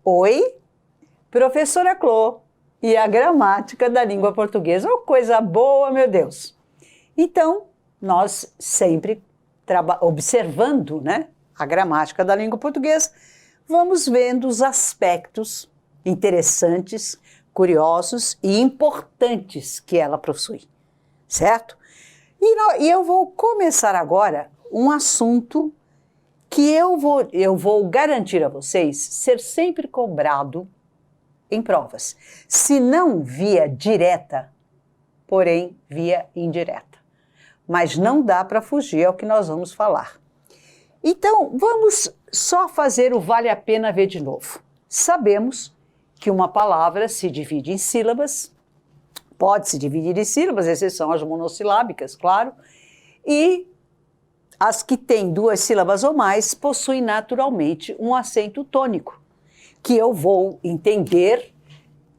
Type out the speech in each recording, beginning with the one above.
Oi, professora Clô e a gramática da língua portuguesa. Oh, coisa boa, meu Deus! Então, nós sempre observando, né, a gramática da língua portuguesa, vamos vendo os aspectos interessantes, curiosos e importantes que ela possui, certo? E eu vou começar agora um assunto que eu vou garantir a vocês ser sempre cobrado em provas. Se não via direta, porém via indireta. Mas não dá para fugir ao que nós vamos falar. Então, vamos só fazer o vale a pena ver de novo. Sabemos que uma palavra se divide em sílabas, pode se dividir em sílabas, exceção as monossilábicas, claro, e as que têm 2 sílabas ou mais possuem naturalmente um acento tônico, que eu vou entender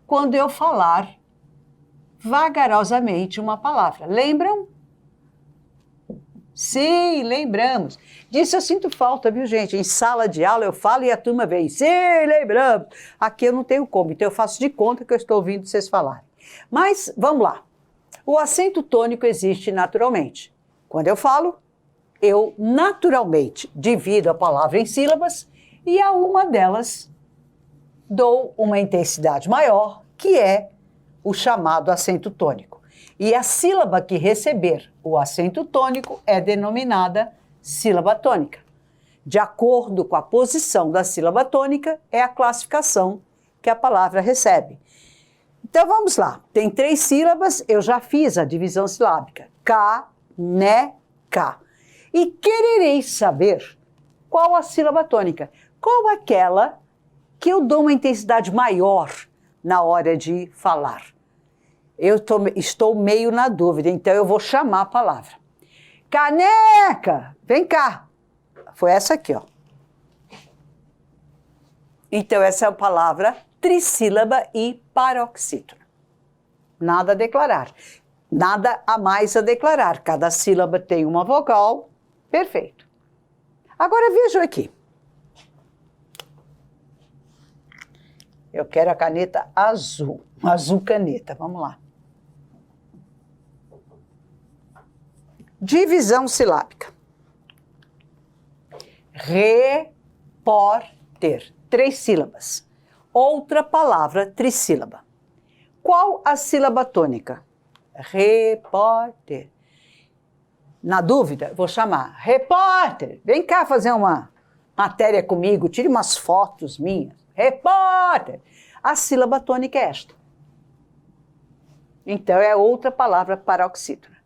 quando eu falar vagarosamente uma palavra. Lembram? Sim, lembramos. Disso eu sinto falta, viu, gente? Em sala de aula eu falo e a turma vem. Sim, lembramos. Aqui eu não tenho como, então eu faço de conta que eu estou ouvindo vocês falarem. Mas, vamos lá. O acento tônico existe naturalmente. Quando eu falo, eu naturalmente divido a palavra em sílabas e a uma delas dou uma intensidade maior, que é o chamado acento tônico. E a sílaba que receber o acento tônico é denominada sílaba tônica. De acordo com a posição da sílaba tônica, é a classificação que a palavra recebe. Então vamos lá, tem 3 sílabas, eu já fiz a divisão silábica. Caneca. E querereis saber qual a sílaba tônica, qual aquela que eu dou uma intensidade maior na hora de falar. Eu estou meio na dúvida, então eu vou chamar a palavra. Caneca, vem cá. Foi essa aqui, ó. Então essa é a palavra trissílaba e paroxítona. Nada a declarar, nada a mais a declarar. Cada sílaba tem uma vogal, perfeito. Agora vejam aqui. Eu quero a caneta azul, azul caneta, vamos lá. Divisão silábica. Repórter, 3 sílabas. Outra palavra trissílaba. Qual a sílaba tônica? Repórter. Na dúvida, vou chamar repórter. Vem cá fazer uma matéria comigo, tire umas fotos minhas. Repórter. A sílaba tônica é esta. Então é outra palavra paroxítona.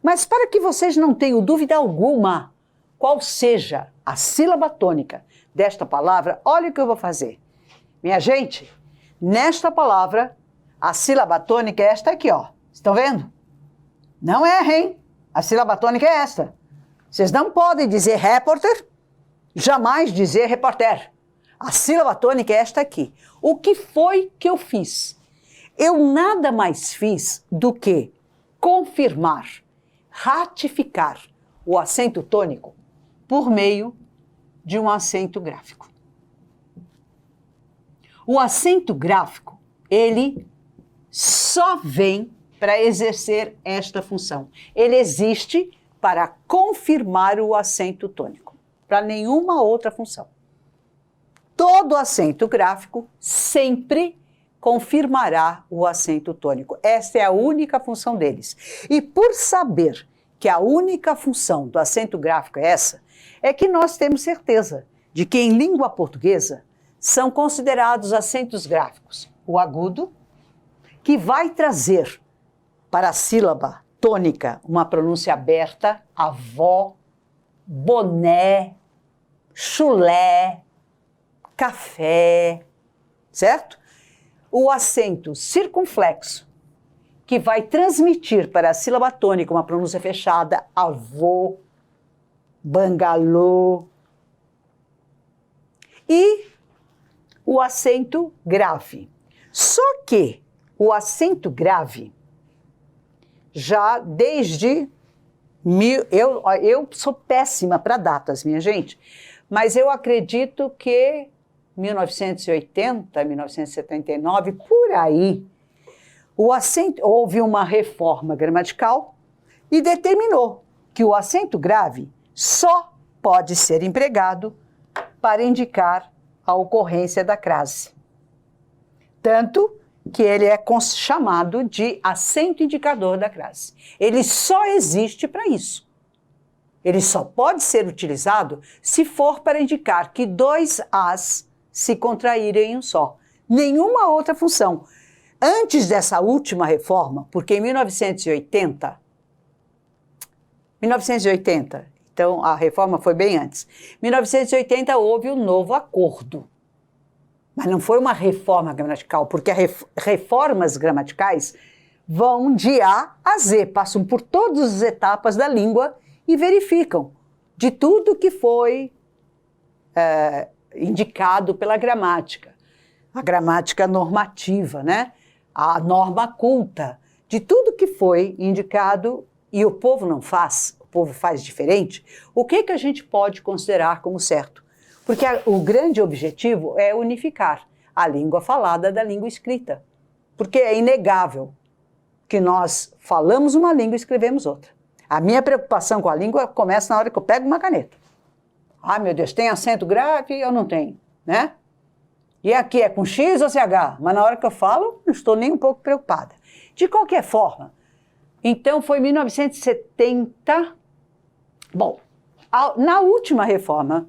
Mas para que vocês não tenham dúvida alguma qual seja a sílaba tônica desta palavra, olha o que eu vou fazer. Minha gente, nesta palavra, a sílaba tônica é esta aqui, ó. Estão vendo? Não errem. A sílaba tônica é esta. Vocês não podem dizer repórter, jamais dizer repórter. A sílaba tônica é esta aqui. O que foi que eu fiz? Eu nada mais fiz do que confirmar, ratificar o acento tônico por meio de um acento gráfico. O acento gráfico, ele só vem para exercer esta função. Ele existe para confirmar o acento tônico, para nenhuma outra função. Todo acento gráfico sempre confirmará o acento tônico. Esta é a única função deles. E por saber que a única função do acento gráfico é essa, é que nós temos certeza de que em língua portuguesa são considerados acentos gráficos o agudo, que vai trazer para a sílaba tônica uma pronúncia aberta, avó, boné, chulé, café, certo? O acento circunflexo, que vai transmitir para a sílaba tônica uma pronúncia fechada, avô, bangalô. E o acento grave. Só que o acento grave, já desde... Eu sou péssima para datas, minha gente, mas eu acredito que 1980, 1979, por aí, houve uma reforma gramatical e determinou que o acento grave só pode ser empregado para indicar a ocorrência da crase. Tanto que ele é chamado de acento indicador da crase. Ele só existe para isso. Ele só pode ser utilizado se for para indicar que dois As se contraírem em um só. Nenhuma outra função. Antes dessa última reforma, porque em 1980, então a reforma foi bem antes, 1980 houve um novo acordo. Mas não foi uma reforma gramatical, porque reformas gramaticais vão de A a Z, passam por todas as etapas da língua e verificam de tudo que foi indicado pela gramática. A gramática normativa, né? A norma culta, de tudo que foi indicado e o povo não faz, o povo faz diferente, o que a gente pode considerar como certo? Porque o grande objetivo é unificar a língua falada da língua escrita. Porque é inegável que nós falamos uma língua e escrevemos outra. A minha preocupação com a língua começa na hora que eu pego uma caneta. Ah, meu Deus, tem acento grave ou não tem, né? E aqui é com X ou CH? Mas na hora que eu falo, não estou nem um pouco preocupada. De qualquer forma, então foi 1970. Bom, na última reforma,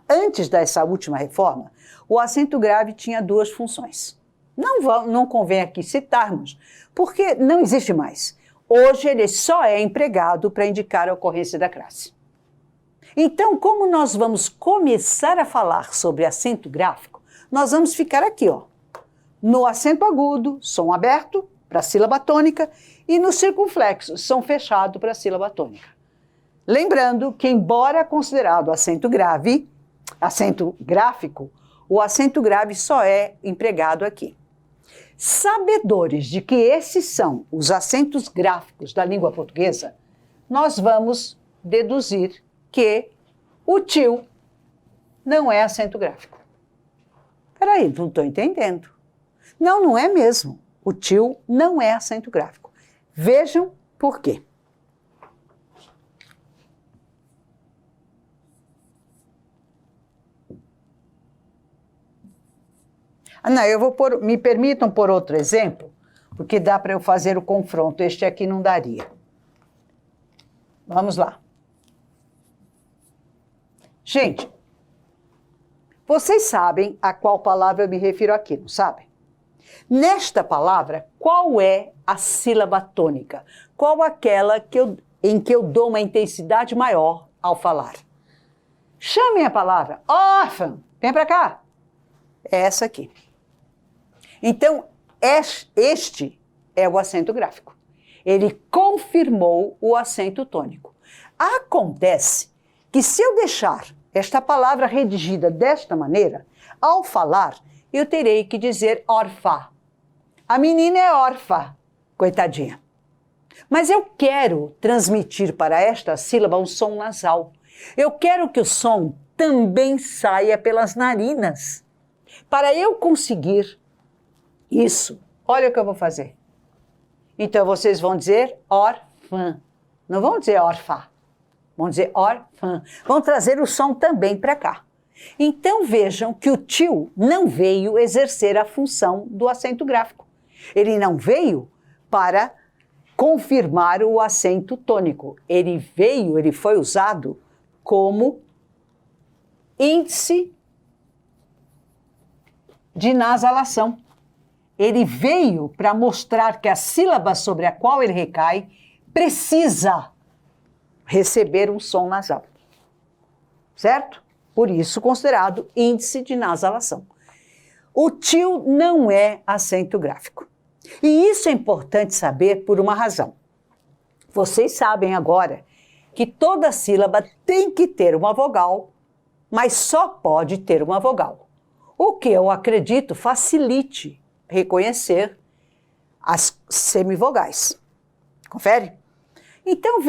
antes dessa última reforma, o acento grave tinha duas funções. Não convém aqui citarmos, porque não existe mais. Hoje ele só é empregado para indicar a ocorrência da crase. Então, como nós vamos começar a falar sobre acento gráfico, nós vamos ficar aqui, ó, no acento agudo, som aberto para a sílaba tônica e no circunflexo, som fechado para a sílaba tônica. Lembrando que, embora considerado acento gráfico, o acento grave só é empregado aqui. Sabedores de que esses são os acentos gráficos da língua portuguesa, nós vamos deduzir que o tio não é acento gráfico. Peraí, não estou entendendo. Não é mesmo. O tio não é acento gráfico. Vejam por quê. Me permitam por outro exemplo, porque dá para eu fazer o confronto. Este aqui não daria. Vamos lá. Gente, vocês sabem a qual palavra eu me refiro aqui, não sabem? Nesta palavra, qual é a sílaba tônica? Qual aquela em que eu dou uma intensidade maior ao falar? Chamem a palavra órfão. Vem para cá. É essa aqui. Então, este é o acento gráfico. Ele confirmou o acento tônico. Acontece que se eu deixar esta palavra redigida desta maneira, ao falar, eu terei que dizer órfã. A menina é órfã, coitadinha. Mas eu quero transmitir para esta sílaba um som nasal. Eu quero que o som também saia pelas narinas. Para eu conseguir isso, olha o que eu vou fazer. Então vocês vão dizer órfã. Não vão dizer órfã. Vão dizer órfã. Vão trazer o som também para cá. Então vejam que o tio não veio exercer a função do acento gráfico. Ele não veio para confirmar o acento tônico. Ele foi usado como índice de nasalação. Ele veio para mostrar que a sílaba sobre a qual ele recai precisa receber um som nasal. Certo? Por isso considerado índice de nasalação. O tio não é acento gráfico. E isso é importante saber por uma razão. Vocês sabem agora que toda sílaba tem que ter uma vogal, mas só pode ter uma vogal. O que eu acredito facilite reconhecer as semivogais. Confere? Então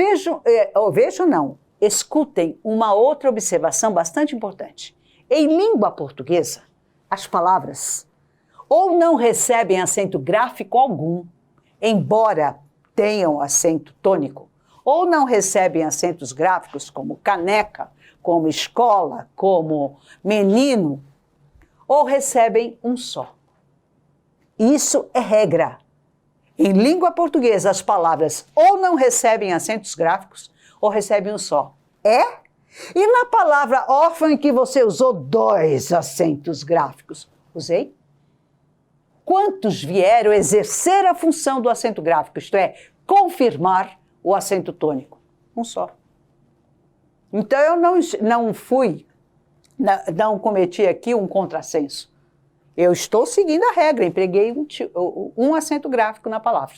escutem uma outra observação bastante importante. Em língua portuguesa, as palavras ou não recebem acento gráfico algum, embora tenham acento tônico, ou não recebem acentos gráficos como caneca, como escola, como menino, ou recebem um só. Isso é regra. Em língua portuguesa, as palavras ou não recebem acentos gráficos, ou recebem um só. É? E na palavra órfã, em que você usou 2 acentos gráficos? Usei? Quantos vieram exercer a função do acento gráfico, isto é, confirmar o acento tônico? Um só. Então eu não cometi aqui um contrassenso. Eu estou seguindo a regra, empreguei um acento gráfico na palavra.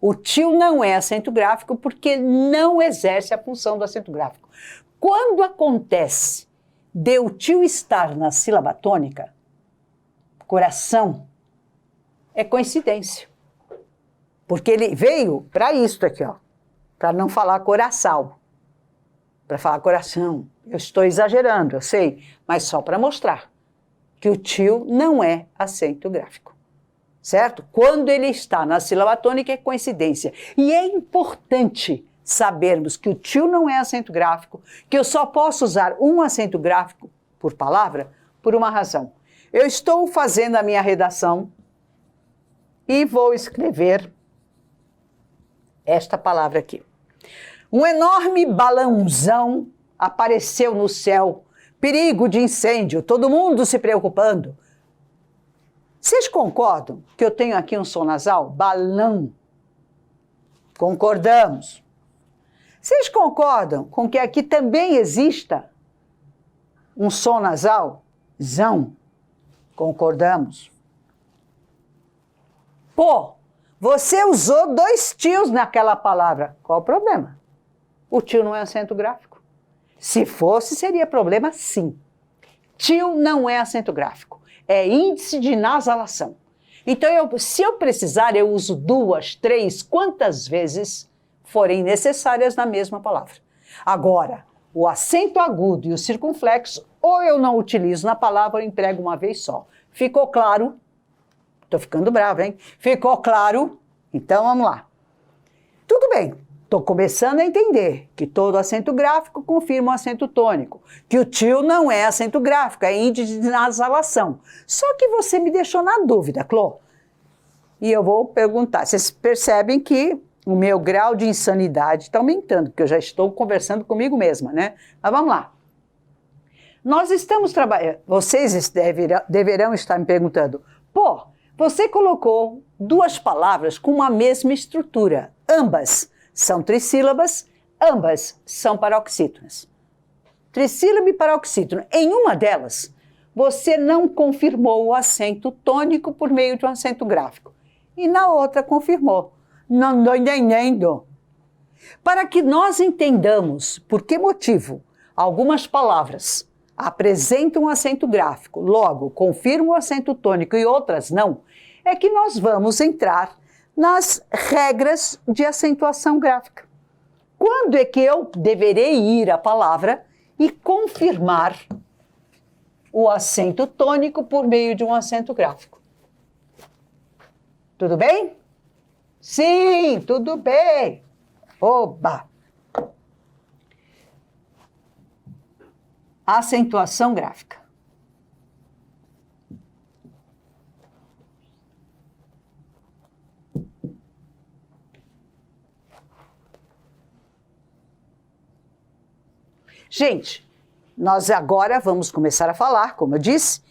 O tio não é acento gráfico porque não exerce a função do acento gráfico. Quando acontece de o tio estar na sílaba tônica, coração, é coincidência. Porque ele veio para isto aqui, ó, para não falar coração, para falar coração. Eu estou exagerando, eu sei, mas só para mostrar que o tio não é acento gráfico, certo? Quando ele está na sílaba tônica é coincidência. E é importante sabermos que o tio não é acento gráfico, que eu só posso usar um acento gráfico por palavra por uma razão. Eu estou fazendo a minha redação e vou escrever esta palavra aqui. Um enorme balãozão apareceu no céu. Perigo de incêndio, todo mundo se preocupando. Vocês concordam que eu tenho aqui um som nasal? Balão. Concordamos. Vocês concordam com que aqui também exista um som nasal? Zão. Concordamos. Pô, você usou 2 tios naquela palavra. Qual o problema? O tio não é acento gráfico. Se fosse, seria problema sim. Tio não é acento gráfico. É índice de nasalação. Então, se eu precisar, eu uso 2, 3, quantas vezes forem necessárias na mesma palavra. Agora, o acento agudo e o circunflexo, ou eu não utilizo na palavra, ou emprego uma vez só. Ficou claro? Estou ficando brava, hein? Ficou claro? Então, vamos lá. Tudo bem. Estou começando a entender que todo acento gráfico confirma o acento tônico, que o tio não é acento gráfico, é índice de nasalação. Só que você me deixou na dúvida, Clô. E eu vou perguntar. Vocês percebem que o meu grau de insanidade está aumentando, porque eu já estou conversando comigo mesma, né? Mas vamos lá. Nós estamos trabalhando. Vocês deverão estar me perguntando, pô, você colocou 2 palavras com uma mesma estrutura, ambas são trissílabas, ambas são paroxítonas. Trissílaba e paroxítono. Em uma delas, você não confirmou o acento tônico por meio de um acento gráfico. E na outra confirmou. Não estou entendendo. Para que nós entendamos por que motivo algumas palavras apresentam um acento gráfico, logo confirmam o acento tônico e outras não, é que nós vamos entrar nas regras de acentuação gráfica. Quando é que eu deverei ir à palavra e confirmar o acento tônico por meio de um acento gráfico? Tudo bem? Sim, tudo bem. Oba! Acentuação gráfica. Gente, nós agora vamos começar a falar, como eu disse,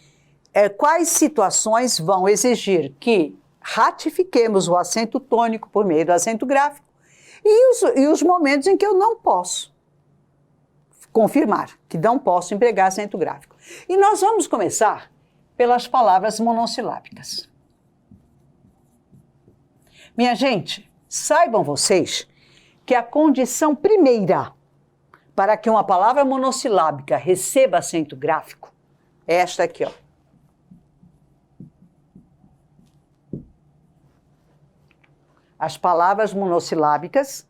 quais situações vão exigir que ratifiquemos o acento tônico por meio do acento gráfico e os momentos em que eu não posso confirmar, que não posso empregar acento gráfico. E nós vamos começar pelas palavras monossilábicas. Minha gente, saibam vocês que a condição primeira para que uma palavra monossilábica receba acento gráfico é esta aqui, ó. As palavras monossilábicas,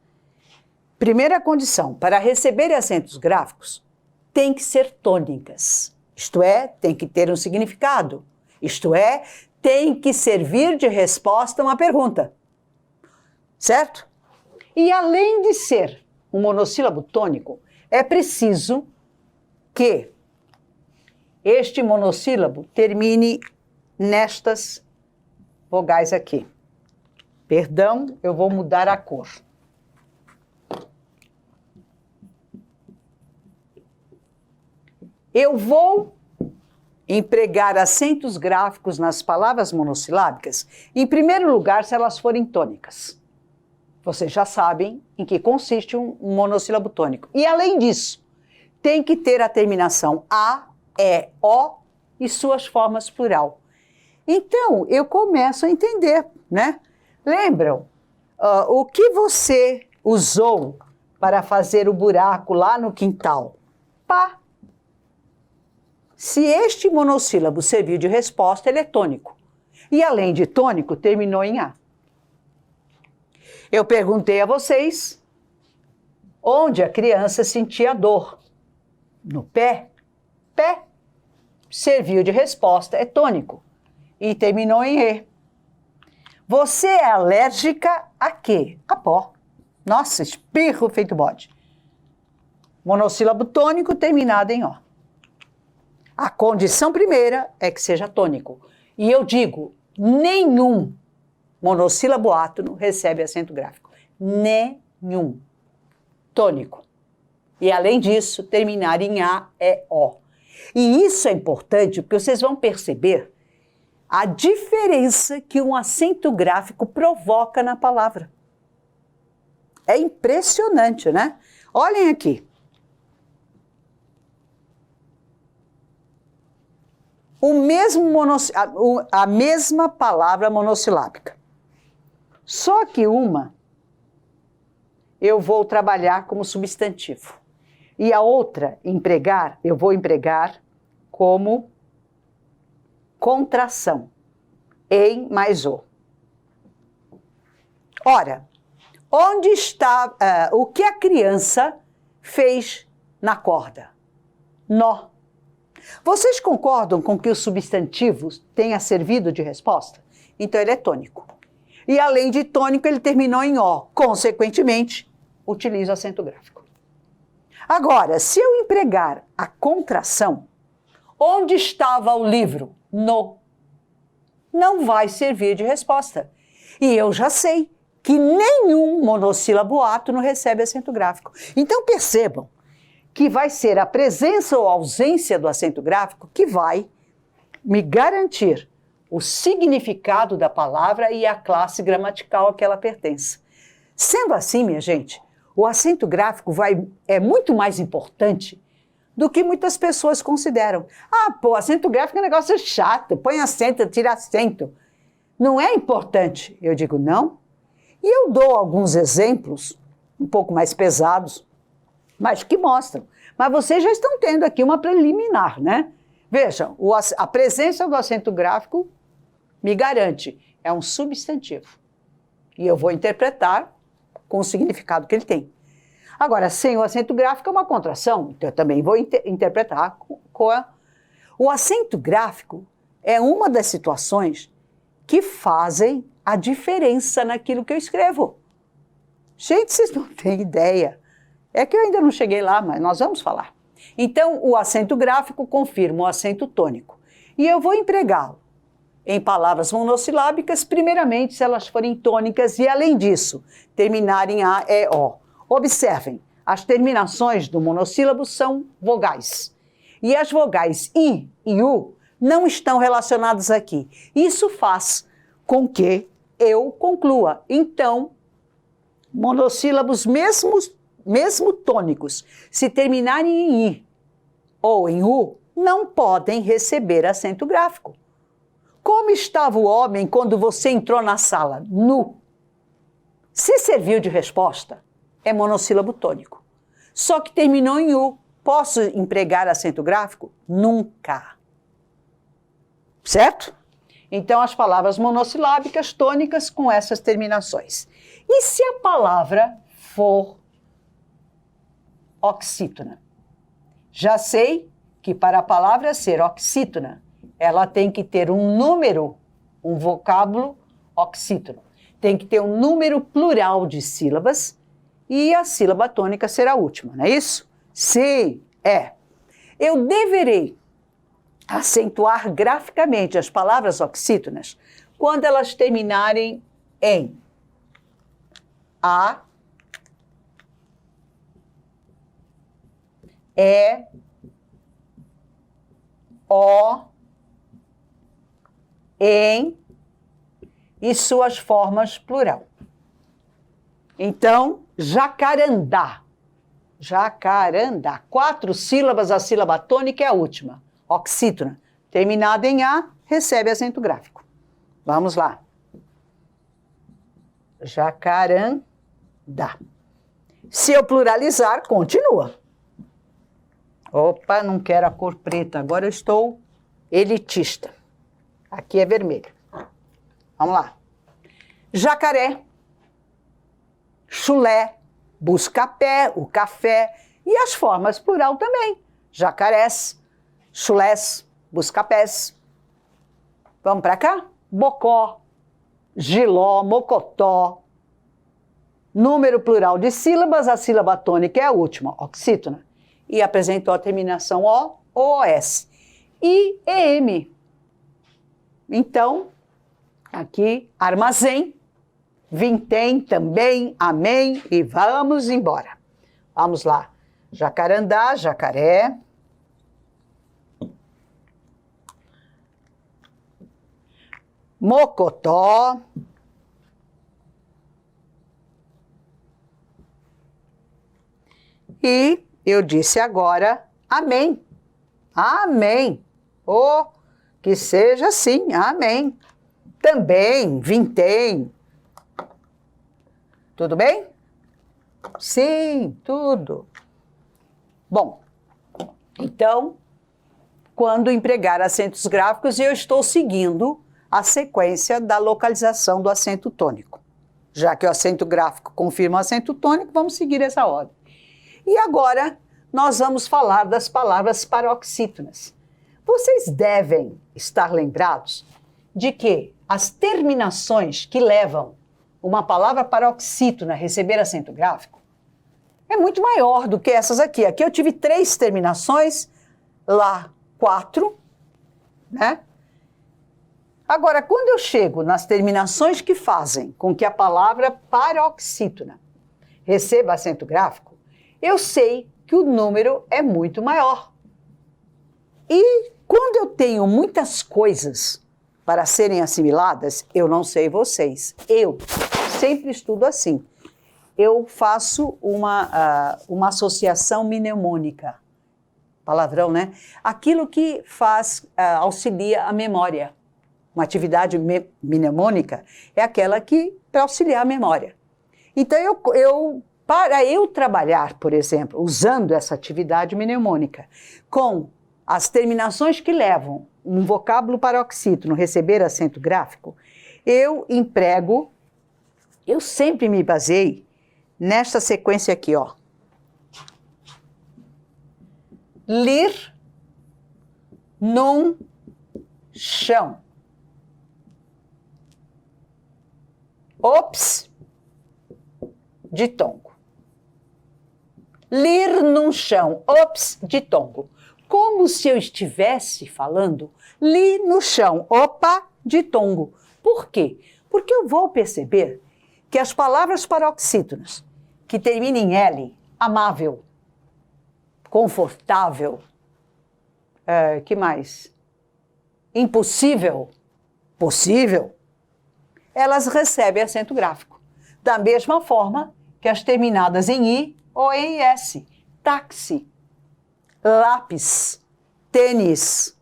primeira condição, para receber acentos gráficos, tem que ser tônicas. Isto é, tem que ter um significado. Isto é, tem que servir de resposta a uma pergunta. Certo? E além de ser um monossílabo tônico, é preciso que este monossílabo termine nestas vogais aqui. Perdão, eu vou mudar a cor. Eu vou empregar acentos gráficos nas palavras monossilábicas, em primeiro lugar, se elas forem tônicas. Vocês já sabem em que consiste um monossílabo tônico. E além disso, tem que ter a terminação A, E, O e suas formas plural. Então, eu começo a entender, né? Lembram? O que você usou para fazer o buraco lá no quintal? Pá! Se este monossílabo serviu de resposta, ele é tônico. E além de tônico, terminou em A. Eu perguntei a vocês onde a criança sentia dor. No pé? Pé. Serviu de resposta, é tônico. E terminou em E. Você é alérgica a quê? A pó. Nossa, espirro feito bode. Monossílabo tônico terminado em O. A condição primeira é que seja tônico. E eu digo, nenhum monossílabo átono recebe acento gráfico. Nenhum. Tônico. E além disso, terminar em A, E, O. E isso é importante porque vocês vão perceber a diferença que um acento gráfico provoca na palavra. É impressionante, né? Olhem aqui. A mesma palavra monossilábica. Só que uma eu vou trabalhar como substantivo. E a outra, eu vou empregar como contração. Em mais o. Ora, onde está o que a criança fez na corda? Nó. Vocês concordam com que o substantivo tenha servido de resposta? Então ele é tônico. E além de tônico, ele terminou em O. Consequentemente, utilizo acento gráfico. Agora, se eu empregar a contração, onde estava o livro? No. Não vai servir de resposta. E eu já sei que nenhum monossílabo átono recebe acento gráfico. Então percebam que vai ser a presença ou ausência do acento gráfico que vai me garantir o significado da palavra e a classe gramatical a que ela pertence. Sendo assim, minha gente, o acento gráfico é muito mais importante do que muitas pessoas consideram. Ah, pô, acento gráfico é um negócio chato, põe acento, tira acento. Não é importante. Eu digo não. E eu dou alguns exemplos, um pouco mais pesados, mas que mostram. Mas vocês já estão tendo aqui uma preliminar, né? Vejam, a presença do acento gráfico me garante, é um substantivo. E eu vou interpretar com o significado que ele tem. Agora, sem o acento gráfico é uma contração, então eu também vou interpretar com a... O acento gráfico é uma das situações que fazem a diferença naquilo que eu escrevo. Gente, vocês não têm ideia. É que eu ainda não cheguei lá, mas nós vamos falar. Então, o acento gráfico confirma o acento tônico. E eu vou empregá-lo em palavras monossilábicas, primeiramente se elas forem tônicas e, além disso, terminarem em A, E, O. Observem, as terminações do monossílabo são vogais. E as vogais I e U não estão relacionadas aqui. Isso faz com que eu conclua. Então, monossílabos mesmo tônicos, se terminarem em I ou em U, não podem receber acento gráfico. Como estava o homem quando você entrou na sala? Nu. Se serviu de resposta, é monossílabo tônico. Só que terminou em U. Posso empregar acento gráfico? Nunca. Certo? Então, as palavras monossilábicas tônicas com essas terminações. E se a palavra for oxítona? Já sei que para a palavra ser oxítona, ela tem que ter um número, um vocábulo oxítono. Tem que ter um número plural de sílabas e a sílaba tônica será a última, não é isso? Sim, é. Eu deverei acentuar graficamente as palavras oxítonas quando elas terminarem em A, E, O, em e suas formas plural. Então, jacarandá. Jacarandá. 4 sílabas, a sílaba tônica é a última. Oxítona. Terminada em A, recebe acento gráfico. Vamos lá. Jacarandá. Se eu pluralizar, continua. Opa, não quero a cor preta, agora eu estou elitista. Aqui é vermelho. Vamos lá. Jacaré, chulé, busca-pé, o café e as formas plural também. Jacarés, chulés, busca-pés. Vamos para cá? Bocó, giló, mocotó. Número plural de sílabas, a sílaba tônica é a última, oxítona. E apresentou a terminação O ou OS. E EM. Então, aqui, armazém, vintém também, amém, e vamos embora. Vamos lá. Jacarandá, jacaré. Mocotó. E eu disse agora, amém. Amém. Oh, que seja assim, amém. Também, vintém. Tudo bem? Sim, tudo. Bom, então, quando empregar acentos gráficos, eu estou seguindo a sequência da localização do acento tônico. Já que o acento gráfico confirma o acento tônico, vamos seguir essa ordem. E agora, nós vamos falar das palavras paroxítonas. Vocês devem estar lembrados de que as terminações que levam uma palavra paroxítona a receber acento gráfico é muito maior do que essas aqui. Aqui eu tive 3 terminações, lá 4, né? Agora, quando eu chego nas terminações que fazem com que a palavra paroxítona receba acento gráfico, eu sei que o número é muito maior. E quando eu tenho muitas coisas para serem assimiladas, eu não sei vocês, eu sempre estudo assim. Eu faço uma associação mnemônica. Palavrão, né? Aquilo que auxilia a memória. Uma atividade mnemônica é aquela que para auxiliar a memória. Então, para eu trabalhar, por exemplo, usando essa atividade mnemônica, com as terminações que levam um vocábulo paroxítono receber acento gráfico, eu sempre me baseei nesta sequência aqui, ó. Lir num chão. Ops, ditongo. Lir num chão, ops, ditongo. Como se eu estivesse falando, li no chão, opa, ditongo. Por quê? Porque eu vou perceber que as palavras paroxítonas que terminam em L, amável, confortável, que mais? Impossível, possível, elas recebem acento gráfico. Da mesma forma que as terminadas em I ou em IS, táxi, lápis, tênis.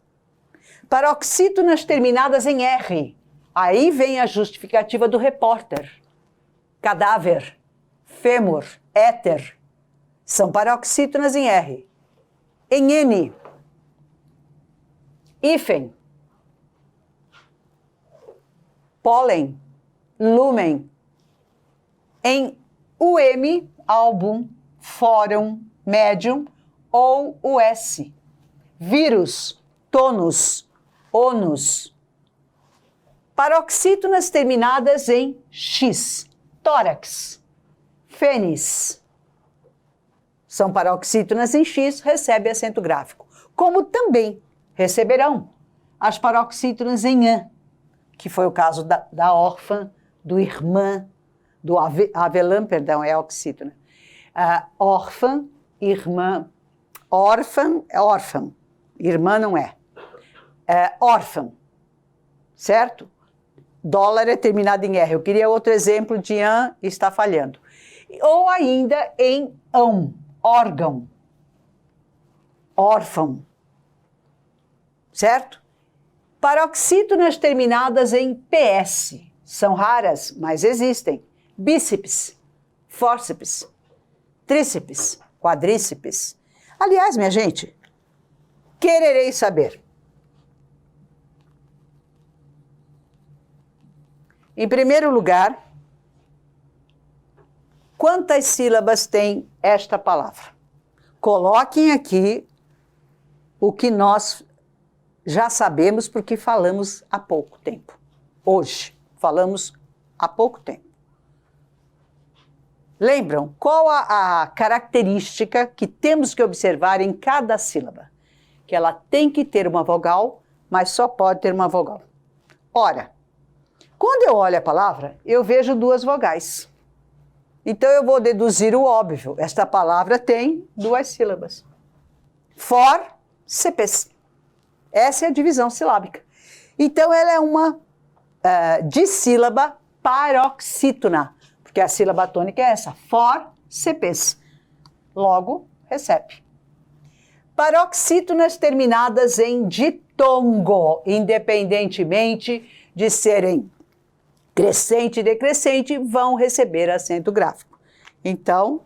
Paroxítonas terminadas em R, aí vem a justificativa do repórter. Cadáver, fêmur, éter, são paroxítonas em R. Em N, hífen, pólen, lúmen. Em UM, álbum, fórum, médium ou US. vírus, tônus, ônus. Paroxítonas terminadas em X, tórax, fênis. São paroxítonas em X, recebe acento gráfico. Como também receberão as paroxítonas em AN, que foi o caso da órfã, do irmã, do avelã, perdão, é oxítona. Órfã, irmã, órfã, é órfã, irmã não é. Órfã, certo? Dólar é terminado em R. Eu queria outro exemplo de AN, está falhando. Ou ainda em ão, órgão, órfão, certo? Paroxítonas terminadas em PS, são raras, mas existem. Bíceps, fórceps, tríceps, quadríceps. Aliás, minha gente, quererei saber. Em primeiro lugar, quantas sílabas tem esta palavra? Coloquem aqui o que nós já sabemos porque falamos há pouco tempo. Hoje, falamos há pouco tempo. Lembram qual a característica que temos que observar em cada sílaba? Que ela tem que ter uma vogal, mas só pode ter uma vogal. Ora, quando eu olho a palavra, eu vejo duas vogais. Então eu vou deduzir o óbvio. Esta palavra tem duas sílabas. Fórceps. Essa é a divisão silábica. Então ela é uma dissílaba paroxítona, porque a sílaba tônica é essa, fórceps. Logo, recebe. Paroxítonas terminadas em ditongo, independentemente de serem crescente e decrescente, vão receber acento gráfico. Então,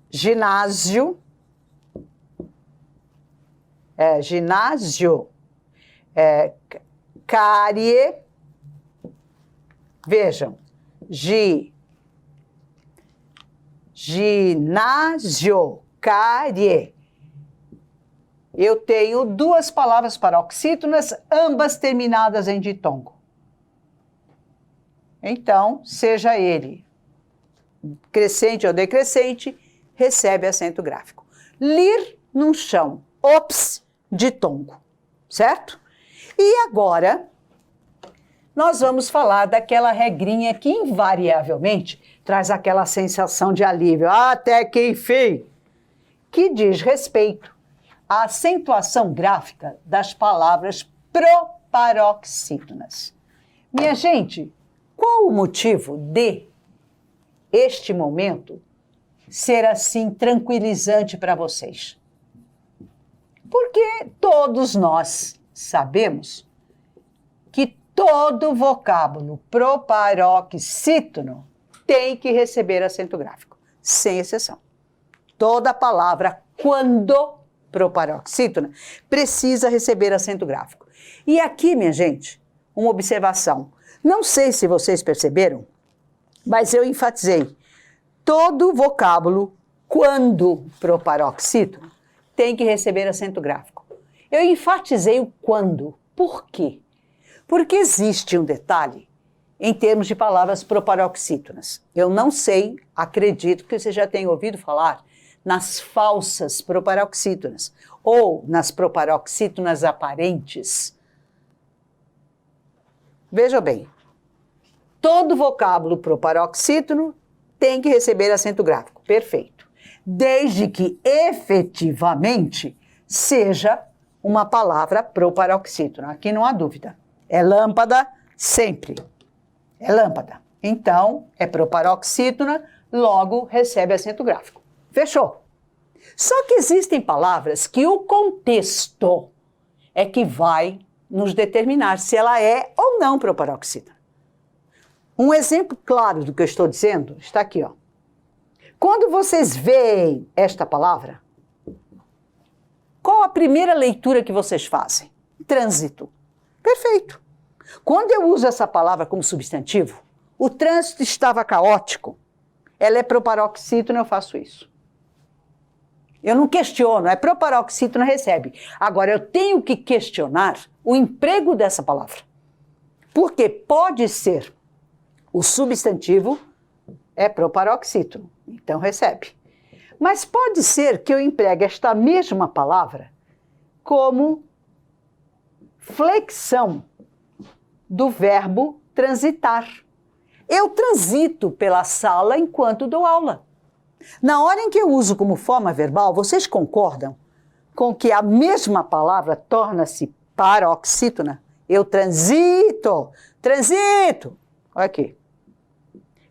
ginásio, ginásio, cárie, vejam, ginásio, cárie. Eu tenho duas palavras paroxítonas, ambas terminadas em ditongo. Então, seja ele crescente ou decrescente, recebe acento gráfico. Lir num chão, ops, ditongo, certo? E agora, nós vamos falar daquela regrinha que invariavelmente traz aquela sensação de alívio, até que enfim, que diz respeito a acentuação gráfica das palavras proparoxítonas. Minha gente, qual o motivo de este momento ser assim tranquilizante para vocês? Porque todos nós sabemos que todo vocábulo proparoxítono tem que receber acento gráfico, sem exceção. Toda palavra quando proparoxítona precisa receber acento gráfico. E aqui, minha gente, uma observação. Não sei se vocês perceberam, mas eu enfatizei. Todo vocábulo, quando proparoxítono, tem que receber acento gráfico. Eu enfatizei o quando. Por quê? Porque existe um detalhe em termos de palavras proparoxítonas. Eu não sei, acredito que você já tenha ouvido falar nas falsas proparoxítonas ou nas proparoxítonas aparentes. Veja bem, todo vocábulo proparoxítono tem que receber acento gráfico, perfeito. Desde que efetivamente seja uma palavra proparoxítona. Aqui não há dúvida. É lâmpada sempre. É lâmpada. Então, é proparoxítona, logo recebe acento gráfico. Fechou? Só que existem palavras que o contexto é que vai nos determinar se ela é ou não proparoxítona. Um exemplo claro do que eu estou dizendo está aqui, ó. Quando vocês veem esta palavra, qual a primeira leitura que vocês fazem? Trânsito. Perfeito. Quando eu uso essa palavra como substantivo, o trânsito estava caótico, ela é proparoxítona, eu faço isso. Eu não questiono, é proparoxítona recebe. Agora, eu tenho que questionar o emprego dessa palavra. Porque pode ser o substantivo é proparoxítono, então recebe. Mas pode ser que eu empregue esta mesma palavra como flexão do verbo transitar. Eu transito pela sala enquanto dou aula. Na hora em que eu uso como forma verbal, vocês concordam com que a mesma palavra torna-se paroxítona? Eu transito, transito. Olha aqui.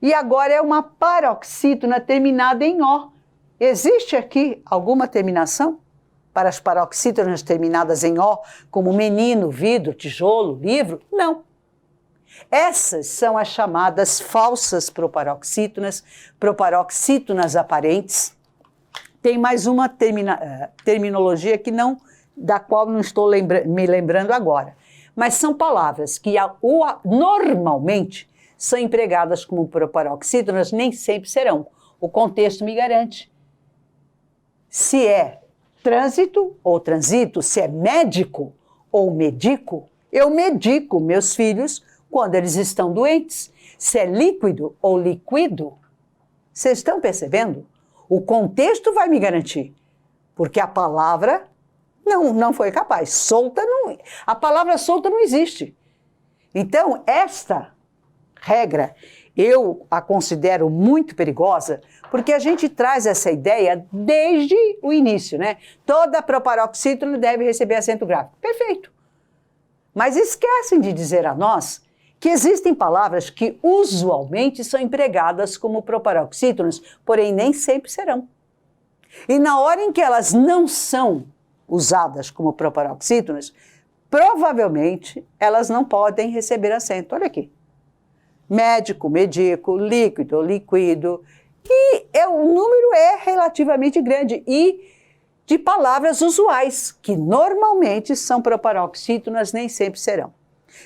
E agora é uma paroxítona terminada em O. Existe aqui alguma terminação para as paroxítonas terminadas em O, como menino, vidro, tijolo, livro? Não. Essas são as chamadas falsas proparoxítonas, proparoxítonas aparentes. Tem mais uma terminologia que da qual não estou me lembrando agora. Mas são palavras que normalmente são empregadas como proparoxítonas, nem sempre serão. O contexto me garante. Se é trânsito ou transito, se é médico ou medico, eu medico meus filhos quando eles estão doentes. Se é líquido ou liquido, vocês estão percebendo? O contexto vai me garantir, porque a palavra não foi capaz. A palavra solta não existe. Então, esta regra, eu a considero muito perigosa, porque a gente traz essa ideia desde o início, né? Toda proparoxítona deve receber acento gráfico. Perfeito. Mas esquecem de dizer a nós que existem palavras que usualmente são empregadas como proparoxítonas, porém nem sempre serão. E na hora em que elas não são usadas como proparoxítonas, provavelmente elas não podem receber acento. Olha aqui. Médico, medico, líquido, liquido. E o número é relativamente grande. E de palavras usuais, que normalmente são proparoxítonas, nem sempre serão.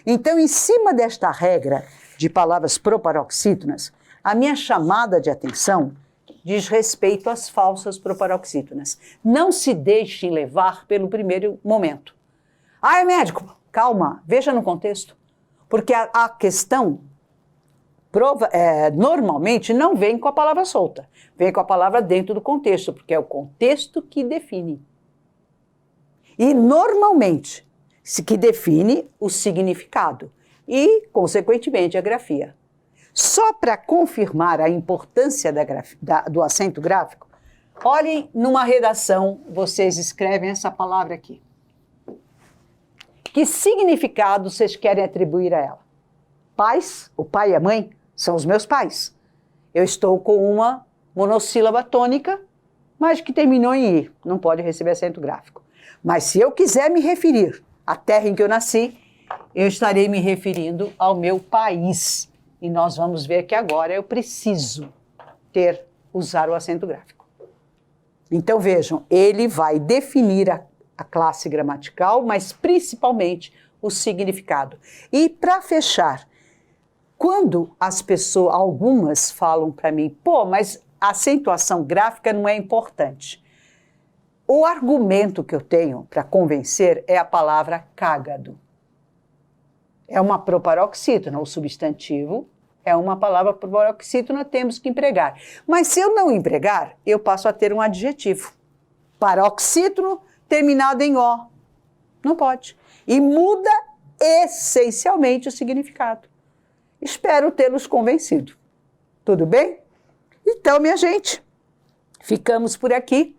Então, em cima desta regra de palavras proparoxítonas, a minha chamada de atenção diz respeito às falsas proparoxítonas. Não se deixem levar pelo primeiro momento. Ah, é médico? Calma, veja no contexto. Porque a questão normalmente não vem com a palavra solta, vem com a palavra dentro do contexto, porque é o contexto que define. E normalmente, que define o significado e, consequentemente, a grafia. Só para confirmar a importância do acento gráfico, olhem numa redação, vocês escrevem essa palavra aqui. Que significado vocês querem atribuir a ela? Pais, o pai e a mãe, são os meus pais. Eu estou com uma monossílaba tônica, mas que terminou em I, não pode receber acento gráfico. Mas se eu quiser me referir à terra em que eu nasci, eu estarei me referindo ao meu país. E nós vamos ver que agora eu preciso usar o acento gráfico. Então vejam, ele vai definir a classe gramatical, mas principalmente o significado. E para fechar, quando as pessoas, algumas falam para mim, pô, mas a acentuação gráfica não é importante. O argumento que eu tenho para convencer é a palavra cágado. É uma proparoxítona, o substantivo é uma palavra proparoxítona, temos que empregar. Mas se eu não empregar, eu passo a ter um adjetivo. Paroxítono terminado em O. Não pode. E muda essencialmente o significado. Espero tê-los convencido. Tudo bem? Então, minha gente, ficamos por aqui.